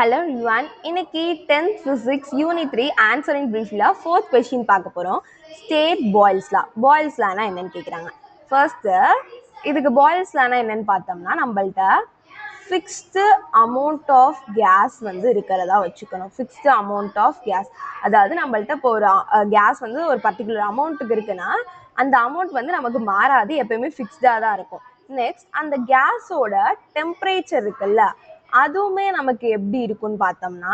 Hello everyone. இன்னைக்கு 10th physics unit 3 answering briefல 4th question பார்க்க போறோம். State Boyle's law. Boyle's lawனா என்னன்னு கேக்குறாங்க. First இதுக்கு Boyle's lawனா என்னன்னு பார்த்தோம்னா நம்மள்ட்ட fixed amount of gas வந்து இருக்கிறதா வச்சுக்கணும். Fixed amount of gas. அதாவது நம்மள்ட்ட இப்போ ஒரு gas வந்து ஒரு பர்టిక్యులர் அமௌண்ட்டுக்கு இருக்குன்னா அந்த அமௌண்ட் வந்து நமக்கு மாறாது, எப்பவுமே ஃபிக்ஸ்டா தான் இருக்கும். நெக்ஸ்ட் அந்த கேஸோட டெம்பரேச்சர் இருக்குல்ல, அதுவுமே நமக்கு எப்படி இருக்கும்னு பார்த்தோம்னா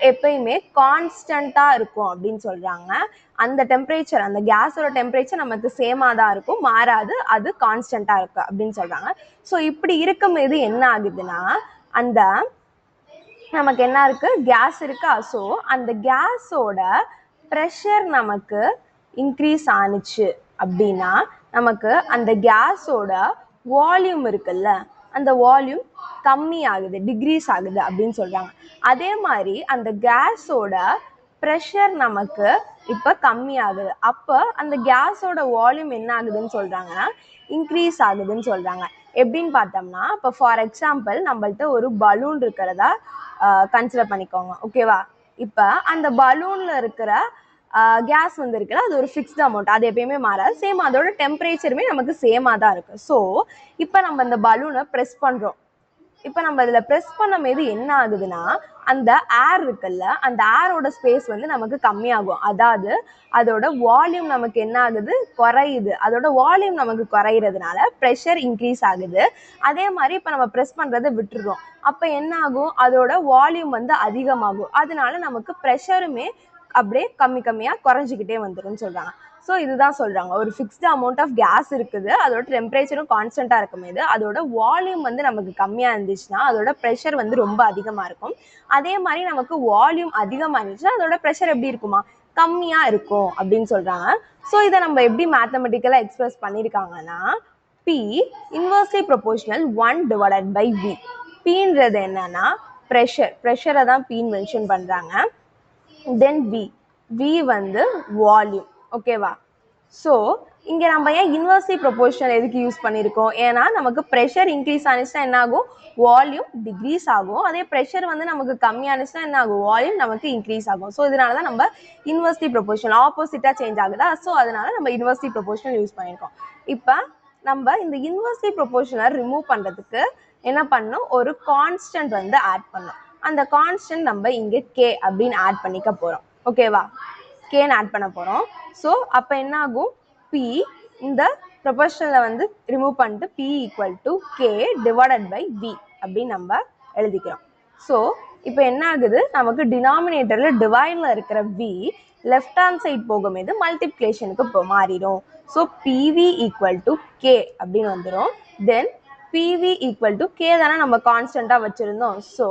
எப்பயுமே கான்ஸ்டண்டா இருக்கும் அப்படின்னு சொல்றாங்க. அந்த டெம்பரேச்சர், அந்த கேஸோட டெம்பரேச்சர் நமக்கு சேமா தான் இருக்கும், மாறாது, அது கான்ஸ்டண்டா இருக்கு அப்படின்னு சொல்றாங்க. ஸோ இப்படி இருக்கும்போது என்ன ஆகுதுன்னா அந்த நமக்கு என்ன இருக்கு, கேஸ் இருக்கா, ஸோ அந்த கேஸோட ப்ரெஷர் நமக்கு இன்க்ரீஸ் ஆனிச்சு அப்படின்னா நமக்கு அந்த கேஸோட வால்யூம் இருக்குல்ல, அந்த வால்யூம் கம்மி ஆகுது, டிக்ரீஸ் ஆகுது அப்படின்னு சொல்றாங்க. அதே மாதிரி அந்த கேஸோட ப்ரெஷர் நமக்கு இப்போ கம்மி ஆகுது, அப்போ அந்த கேஸோட வால்யூம் என்ன ஆகுதுன்னு சொல்றாங்கன்னா இன்க்ரீஸ் ஆகுதுன்னு சொல்றாங்க. எப்படின்னு பார்த்தோம்னா இப்போ ஃபார் எக்ஸாம்பிள் நம்மள்ட்ட ஒரு பலூன் இருக்கிறதா கன்சிடர் பண்ணிக்கோங்க, ஓகேவா. இப்போ அந்த பலூன்ல இருக்கிற கேஸ் வந்து இருக்குல்ல, அது ஒரு ஃபிக்ஸ்டு அமௌண்ட், அது எப்பயுமே மாறாது, சேம் அதோட டெம்பரேச்சருமே நமக்கு சேமாக தான் இருக்கு. ஸோ இப்போ நம்ம இந்த பலூனை ப்ரெஸ் பண்ணுறோம். இப்போ நம்ம இதில் ப்ரெஸ் பண்ணும்போது என்ன ஆகுதுன்னா அந்த ஏர் இருக்குல்ல, அந்த ஏரோட ஸ்பேஸ் வந்து நமக்கு கம்மியாகும், அதாவது அதோட வால்யூம் நமக்கு என்ன ஆகுது, குறையுது. அதோட வால்யூம் நமக்கு குறையிறதுனால ப்ரெஷர் இன்க்ரீஸ் ஆகுது. அதே மாதிரி இப்போ நம்ம ப்ரெஸ் பண்ணுறதை விட்டுடுறோம், அப்போ என்ன ஆகும், அதோட வால்யூம் வந்து அதிகமாகும், அதனால நமக்கு ப்ரெஷருமே அப்படியே கம்மி கம்மியாக குறைஞ்சிக்கிட்டே வந்துடும் சொல்கிறாங்க. ஸோ இதுதான் சொல்கிறாங்க, ஒரு ஃபிக்ஸ்டு அமௌண்ட் ஆஃப் கேஸ் இருக்குது, அதோட டெம்பரேச்சரும் கான்ஸ்டண்ட்டாக இருக்கும்போது அதோட வால்யூம் வந்து நமக்கு கம்மியாக இருந்துச்சுன்னா அதோட ப்ரெஷர் வந்து ரொம்ப அதிகமாக இருக்கும். அதே மாதிரி நமக்கு வால்யூம் அதிகமாக இருந்துச்சுன்னா அதோட ப்ரெஷர் எப்படி இருக்குமா, கம்மியாக இருக்கும் அப்படின்னு சொல்கிறாங்க. ஸோ இதை நம்ம எப்படி மேத்தமெட்டிக்கலாக எக்ஸ்பிரஸ் பண்ணியிருக்காங்கன்னா P இன்வெர்ஸ்லி ப்ரொபோர்ஷனல் 1/V. Pன்றது என்னன்னா ப்ரெஷரை தான் Pன்னு மென்ஷன் பண்ணுறாங்க. தென் V வந்து வால்யூம், ஓகேவா. ஸோ இங்கே நம்ம ஏன் இன்வெர்ஸ்லி ப்ரொபோர்ஷனல் எதுக்கு யூஸ் பண்ணியிருக்கோம், ஏன்னா நமக்கு ப்ரெஷர் இன்க்ரீஸ் ஆனிச்சுன்னா என்ன ஆகும், வால்யூம் டிக்ரீஸ் ஆகும். அதே ப்ரெஷர் வந்து நமக்கு கம்மியானுச்சுன்னா என்ன ஆகும், வால்யூம் நமக்கு இன்க்ரீஸ் ஆகும். ஸோ இதனால தான் நம்ம இன்வெர்ஸ்லி ப்ரொபோர்ஷனல் ஆப்போசிட்டாக சேஞ்ச் ஆகுதா, ஸோ அதனால நம்ம இன்வெர்ஸ்லி ப்ரொபோர்ஷனல் யூஸ் பண்ணியிருக்கோம். இப்போ நம்ம இந்த இன்வெர்ஸ்லி ப்ரொபோர்ஷனல் ரிமூவ் பண்ணுறதுக்கு என்ன பண்ணணும், ஒரு கான்ஸ்டன்ட் வந்து ஆட் பண்ணணும். அந்த கான்ஸ்டன்ட் நம்ம இங்கே K அப்படின்னு ஆட் பண்ணிக்க போகிறோம், ஓகேவா. Kன்னு ஆட் பண்ண போகிறோம். ஸோ அப்போ என்ன ஆகும், P இந்த ப்ரொபோர்ஷனலை வந்து ரிமூவ் பண்ணிட்டு P = K/V அப்படின்னு நம்ம எழுதிக்கிறோம். ஸோ இப்போ என்ன ஆகுது, நமக்கு டினாமினேட்டரில் டிவைடில் இருக்கிற V லெஃப்ட் ஹேண்ட் சைட் போகும்போது மல்டிப்ளிகேஷனுக்கு இப்போ மாறிடும். ஸோ PV = K அப்படின்னு வந்துடும். தென் PV = K தானே நம்ம கான்ஸ்டண்ட்டாக வச்சுருந்தோம், ஸோ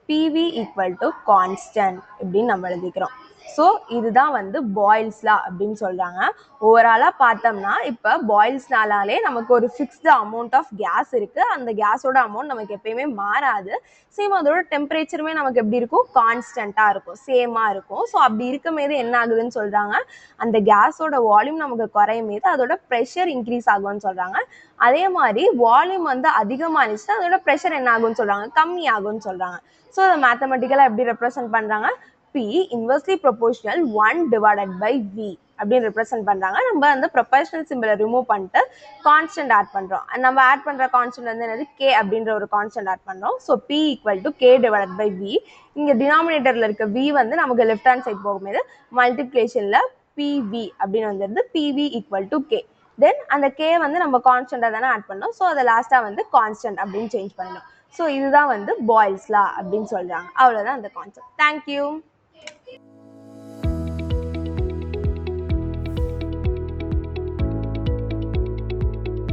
PV = கான்ஸ்டன்ட் இப்படின்னு நம்ம எழுதிக்கிறோம். ஸோ இதுதான் வந்து பாயில்ஸ் லா அப்படின்னு சொல்கிறாங்க. ஓவராலாக பார்த்தோம்னா இப்போ பாயில்ஸ் லாலே நமக்கு ஒரு ஃபிக்ஸ்டு அமௌண்ட் ஆஃப் கேஸ் இருக்குது, அந்த கேஸோட அமௌண்ட் நமக்கு எப்பயுமே மாறாது, சேம் அதோட டெம்பரேச்சருமே நமக்கு எப்படி இருக்கும், கான்ஸ்டண்ட்டாக இருக்கும், சேமாக இருக்கும். ஸோ அப்படி இருக்கும்போது என்ன ஆகுதுன்னு சொல்கிறாங்க, அந்த கேஸோட வால்யூம் நமக்கு குறையும் போது அதோட ப்ரெஷர் இன்க்ரீஸ் ஆகும்னு சொல்கிறாங்க. அதே மாதிரி வால்யூம் வந்து அதிகமாக இருந்துச்சுன்னா அதோட ப்ரெஷர் என்ன ஆகும்னு சொல்கிறாங்க, கம்மி ஆகும்னு சொல்கிறாங்க. ஸோ அதை மேத்தமெட்டிக்கலாக எப்படி ரெப்ரசென்ட் பண்ணுறாங்க, P இன்வெர்ஸ்லி ப்ரொபோர்ஷனல் 1/V அப்படின்னு ரெப்ரசென்ட் பண்ணுறாங்க. நம்ம அந்த ப்ரொபோர்ஷனல் சிம்பிளை ரிமூவ் பண்ணிட்டு கான்ஸ்டன்ட் ஆட் பண்ணுறோம். நம்ம ஆட் பண்ணுற கான்ஸ்டன்ட் வந்து என்னது, K அப்படின்ற ஒரு கான்ஸ்டன்ட் ஆட் பண்ணுறோம். So P = K/V. இங்கே டினாமினேட்டரில் இருக்க V வந்து நமக்கு லெஃப்ட் ஹேண்ட் சைட் போகும்போது மல்டிப்ளிகேஷனில் PV அப்படின்னு வந்துடுது, PV = K. தென் அந்த K வந்து நம்ம கான்ஸ்டண்ட்டாக தானே ஆட் பண்ணோம், ஸோ அதை லாஸ்ட்டாக வந்து கான்ஸ்டன்ட் அப்படின்னு சேஞ்ச் பண்ணணும். ஸோ இதுதான் வந்து பாயில்ஸ் லா அப்படின்னு சொல்கிறாங்க. அவ்வளோதான் அந்த கான்செப்ட். தேங்க்யூ.